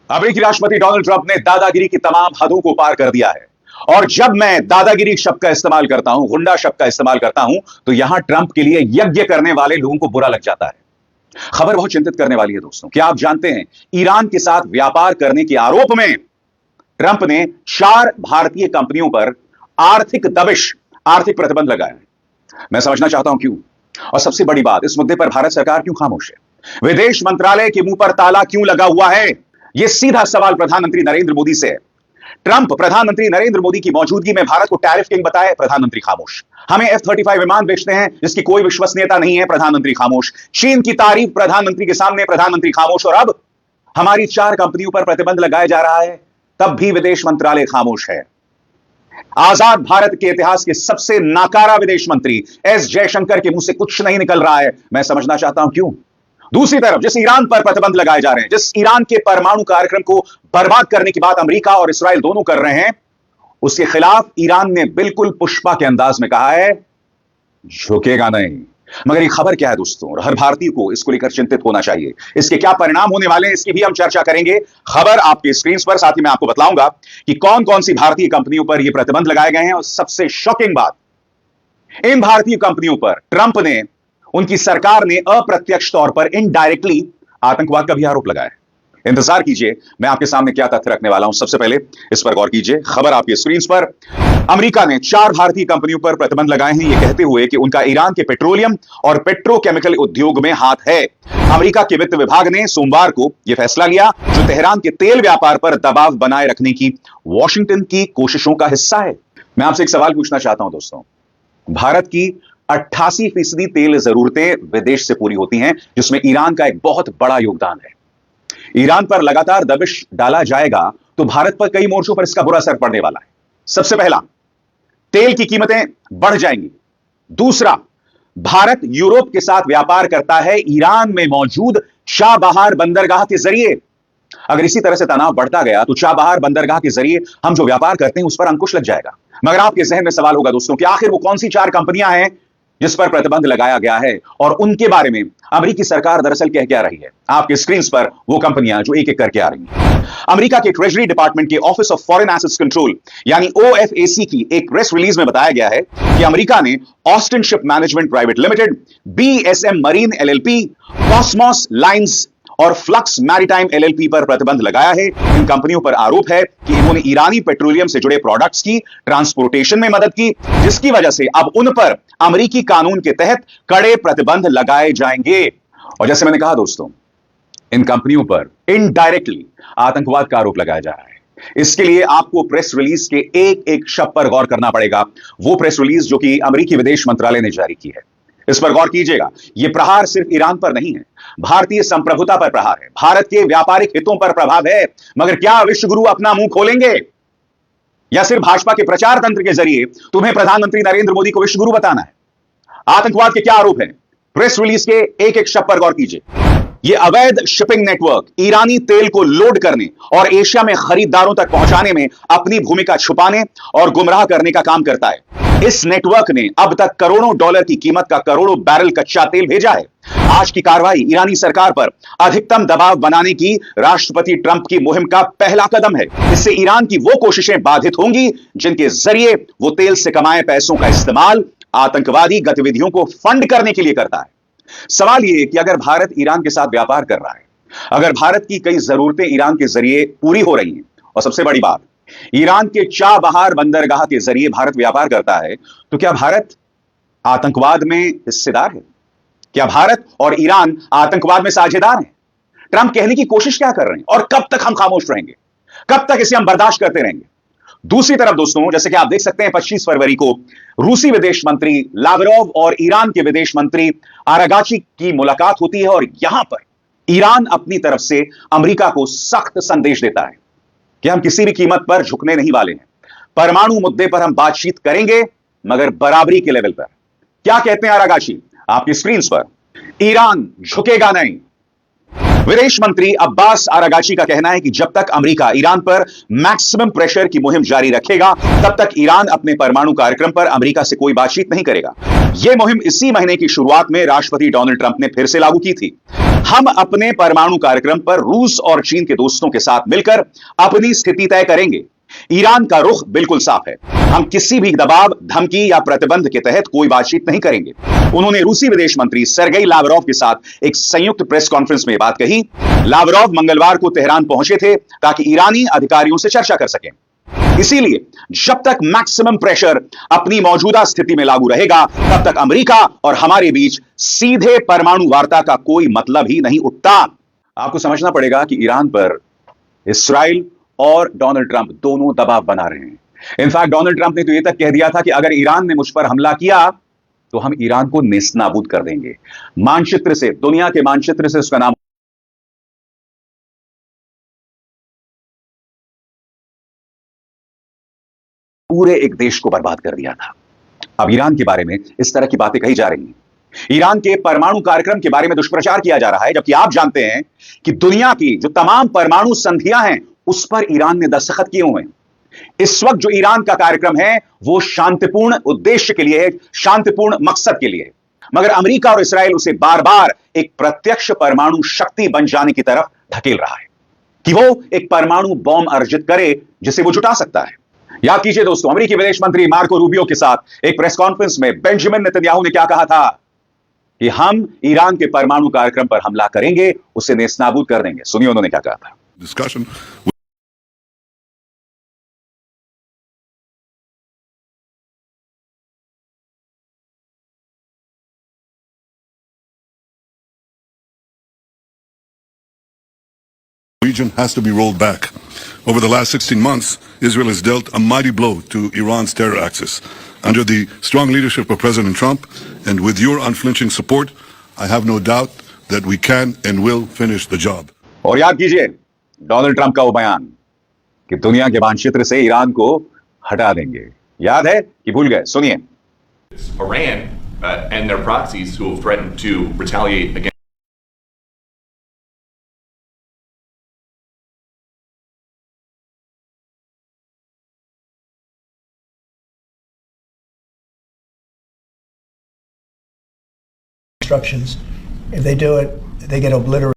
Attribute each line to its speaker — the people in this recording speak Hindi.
Speaker 1: अमेरिकी राष्ट्रपति डोनाल्ड ट्रंप ने दादागिरी की तमाम हदों को पार कर दिया है। और जब मैं दादागिरी शब्द का इस्तेमाल करता हूं, गुंडा शब्द का इस्तेमाल करता हूं, तो यहां ट्रंप के लिए यज्ञ करने वाले लोगों को बुरा लग जाता है। खबर बहुत चिंतित करने वाली है दोस्तों। क्या आप जानते हैं, ईरान के साथ व्यापार करने के आरोप में ट्रंप ने 4 भारतीय कंपनियों पर आर्थिक दबिश, आर्थिक प्रतिबंध लगाया है। मैं समझना चाहता हूं क्यों, और सबसे बड़ी बात, इस मुद्दे पर भारत सरकार क्यों खामोश है? विदेश मंत्रालय के मुंह पर ताला क्यों लगा हुआ है? यह सीधा सवाल प्रधानमंत्री नरेंद्र मोदी से है। ट्रंप प्रधानमंत्री नरेंद्र मोदी की मौजूदगी में भारत को टैरिफ किंग बताए, प्रधानमंत्री खामोश। हमें F-35 विमान बेचते हैं जिसकी कोई विश्वसनीयता नहीं है, प्रधानमंत्री खामोश। चीन की तारीफ प्रधानमंत्री के सामने, प्रधानमंत्री खामोश। और अब हमारी 4 कंपनियों पर प्रतिबंध लगाया जा रहा है, तब भी विदेश मंत्रालय खामोश है। आजाद भारत के इतिहास के सबसे नाकारा विदेश मंत्री एस जयशंकर के मुंह से कुछ नहीं निकल रहा है। मैं समझना चाहता हूं क्यों। दूसरी तरफ जिस ईरान पर प्रतिबंध लगाए जा रहे हैं, जिस ईरान के परमाणु कार्यक्रम को बर्बाद करने की बात अमेरिका और इस्राएल दोनों कर रहे हैं, उसके खिलाफ ईरान ने बिल्कुल पुष्पा के अंदाज में कहा है, झुकेगा नहीं। मगर ये खबर क्या है दोस्तों, और हर भारतीय को इसको लेकर चिंतित होना चाहिए। इसके क्या परिणाम होने वाले हैं, इसकी भी हम चर्चा करेंगे। खबर आपके स्क्रीन पर, साथ ही मैं आपको बतलाऊंगा कि कौन कौन सी भारतीय कंपनियों पर यह प्रतिबंध लगाए गए हैं। और सबसे शॉकिंग बात, इन भारतीय कंपनियों पर ट्रंप ने, उनकी सरकार ने अप्रत्यक्ष तौर पर इनडायरेक्टली आतंकवाद का भी आरोप लगाया है। इंतजार कीजिए, मैं आपके सामने क्या तथ्य रखने वाला हूं। सबसे पहले इस पर गौर कीजिए। खबर आपकी स्क्रीन पर, अमेरिका ने 4 भारतीय कंपनियों पर प्रतिबंध लगाए हैं, यह कहते हुए कि उनका ईरान के पेट्रोलियम और पेट्रोकेमिकल उद्योग में हाथ है। अमेरिका के वित्त विभाग ने सोमवार को यह फैसला लिया, जो तेहरान के तेल व्यापार पर दबाव बनाए रखने की वॉशिंगटन की कोशिशों का हिस्सा है। मैं आपसे एक सवाल पूछना चाहता हूं दोस्तों। भारत की 88% तेल जरूरतें विदेश से पूरी होती हैं, जिसमें ईरान का एक बहुत बड़ा योगदान है। ईरान पर लगातार दबिश डाला जाएगा तो भारत पर कई मोर्चों पर इसका बुरा असर पड़ने वाला है। सबसे पहला, तेल की कीमतें बढ़ जाएंगी। दूसरा, भारत यूरोप के साथ व्यापार करता है ईरान में मौजूद चाबहार बंदरगाह के जरिए। अगर इसी तरह से तनाव बढ़ता गया तो चाबहार बंदरगाह के जरिए हम जो व्यापार करते हैं उस पर अंकुश लग जाएगा। मगर आपके जहन में सवाल होगा दोस्तों कि आखिर वो कौन सी 4 कंपनियां हैं जिस पर प्रतिबंध लगाया गया है, और उनके बारे में अमेरिकी सरकार दरअसल कह क्या रही है। आपके स्क्रीन पर वो कंपनियां जो एक एक करके आ रही हैं। अमेरिका के ट्रेजरी डिपार्टमेंट के office of foreign assets control यानी OFAC की एक प्रेस रिलीज में बताया गया है कि अमेरिका ने Austin ship management private limited, BSM marine LLP, Cosmos lines और फ्लक्स मैरीटाइम LLP पर प्रतिबंध लगाया है। इन कंपनियों पर आरोप है कि इन्होंने ईरानी पेट्रोलियम से जुड़े प्रोडक्ट्स की ट्रांसपोर्टेशन में मदद की, जिसकी वजह से अब उन पर अमेरिकी कानून के तहत कड़े प्रतिबंध लगाए जाएंगे। और जैसे मैंने कहा दोस्तों, इन कंपनियों पर इनडायरेक्टली आतंकवाद का आरोप लगाया जा रहा है। इसके लिए आपको प्रेस रिलीज के एक एक शब्द पर गौर करना पड़ेगा। वो प्रेस रिलीज जो कि अमेरिकी विदेश मंत्रालय ने जारी की है, इस पर गौर कीजिएगा। यह प्रहार सिर्फ ईरान पर नहीं है, भारतीय संप्रभुता पर प्रहार है, भारत के व्यापारिक हितों पर प्रभाव है। मगर क्या विश्व गुरु अपना मुंह खोलेंगे, या सिर्फ भाजपा के प्रचार तंत्र के जरिए तुम्हें प्रधानमंत्री नरेंद्र मोदी को विश्व गुरु बताना है? आतंकवाद के क्या आरोप हैं? प्रेस रिलीज के एक एक शब्द पर गौर कीजिए। यह अवैध शिपिंग नेटवर्क ईरानी तेल को लोड करने और एशिया में खरीदारों तक पहुंचाने में अपनी भूमिका छुपाने और गुमराह करने का काम करता है। इस नेटवर्क ने अब तक करोड़ों डॉलर की कीमत का करोड़ों बैरल कच्चा तेल भेजा है। आज की कार्रवाई ईरानी सरकार पर अधिकतम दबाव बनाने की राष्ट्रपति ट्रंप की मुहिम का पहला कदम है। इससे ईरान की वो कोशिशें बाधित होंगी जिनके जरिए वो तेल से कमाए पैसों का इस्तेमाल आतंकवादी गतिविधियों को फंड करने के लिए करता है। सवाल यह है कि अगर भारत ईरान के साथ व्यापार कर रहा है, अगर भारत की कई जरूरतें ईरान के जरिए पूरी हो रही हैं, और सबसे बड़ी बात, ईरान के चाबहार बंदरगाह के जरिए भारत व्यापार करता है, तो क्या भारत आतंकवाद में हिस्सेदार है? क्या भारत और ईरान आतंकवाद में साझेदार हैं? ट्रंप कहने की कोशिश क्या कर रहे हैं, और कब तक हम खामोश रहेंगे? कब तक इसे हम बर्दाश्त करते रहेंगे? दूसरी तरफ दोस्तों, जैसे कि आप देख सकते हैं, 25 फरवरी को रूसी विदेश मंत्री लावरोव और ईरान के विदेश मंत्री आरागाची की मुलाकात होती है, और यहां पर ईरान अपनी तरफ से अमेरिका को सख्त संदेश देता है कि हम किसी भी कीमत पर झुकने नहीं वाले हैं। परमाणु मुद्दे पर हम बातचीत करेंगे, मगर बराबरी के लेवल पर। क्या कहते हैं आरागाची? आपकी स्क्रीन पर, ईरान झुकेगा नहीं। विदेश मंत्री अब्बास आरागाची का कहना है कि जब तक अमेरिका ईरान पर मैक्सिमम प्रेशर की मुहिम जारी रखेगा, तब तक ईरान अपने परमाणु कार्यक्रम पर अमेरिका से कोई बातचीत नहीं करेगा। यह मुहिम इसी महीने की शुरुआत में राष्ट्रपति डोनाल्ड ट्रंप ने फिर से लागू की थी। हम अपने परमाणु कार्यक्रम पर रूस और चीन के दोस्तों के साथ मिलकर अपनी स्थिति तय करेंगे। ईरान का रुख बिल्कुल साफ है। हम किसी भी दबाव, धमकी या प्रतिबंध के तहत कोई बातचीत नहीं करेंगे। उन्होंने रूसी विदेश मंत्री सर्गेई लावरोव के साथ एक संयुक्त प्रेस कॉन्फ्रेंस में बात कही। लावरोव मंगलवार को तेहरान पहुंचे थे ताकि ईरानी अधिकारियों से चर्चा कर सकें। इसीलिए जब तक मैक्सिमम प्रेशर अपनी मौजूदा स्थिति में लागू रहेगा, तब तक अमेरिका और हमारे बीच सीधे परमाणु वार्ता का कोई मतलब ही नहीं उठता। आपको समझना पड़ेगा कि ईरान पर इस्राइल और डोनाल्ड ट्रंप दोनों दबाव बना रहे हैं। इनफैक्ट डोनाल्ड ट्रंप ने तो यह तक कह दिया था कि अगर ईरान ने मुझ पर हमला किया तो हम ईरान को नेस्तनाबूद कर देंगे। मानचित्र से, दुनिया के मानचित्र से उसका नाम पूरे एक देश को बर्बाद कर दिया था। अब ईरान के बारे में इस तरह की बातें कही जा रही हैं। ईरान के परमाणु कार्यक्रम के बारे में दुष्प्रचार किया जा रहा है, जबकि आप जानते हैं कि दुनिया की जो तमाम परमाणु संधियां हैं उस पर ईरान ने दस्तखत किए हुए हैं। इस वक्त जो ईरान का कार्यक्रम है वो शांतिपूर्ण उद्देश्य के लिए है, शांतिपूर्ण मकसद के लिए है। मगर अमेरिका और इस्राएल उसे बार बार एक प्रत्यक्ष परमाणु शक्ति बन जाने की तरफ ढकेल रहा है कि वो एक परमाणु बॉम्ब अर्जित करे जिसे वो जुटा सकता है। याद कीजिए दोस्तों, अमेरिकी विदेश मंत्री मार्को रूबियो के साथ एक प्रेस कॉन्फ्रेंस में बेंजामिन नेतन्याहू ने क्या कहा था कि हम ईरान के परमाणु कार्यक्रम पर हमला करेंगे, उसे नेस्तनाबूद कर देंगे। सुनिए उन्होंने क्या कहा था।
Speaker 2: Discussion. Region has to be rolled back. Over the last 16 months, Israel has dealt a mighty blow to Iran's terror axis. Under the strong leadership of President Trump and with your unflinching support, I have no doubt that we can and will finish the job.
Speaker 1: और याद कीजिए डोनाल्ड ट्रंप का वो बयान कि दुनिया के मानचित्र से ईरान को हटा देंगे। याद है कि भूल गए? सुनिए।
Speaker 3: Iran and their proxies who have threatened to retaliate against
Speaker 4: instructions. If they do it, they get obliterated.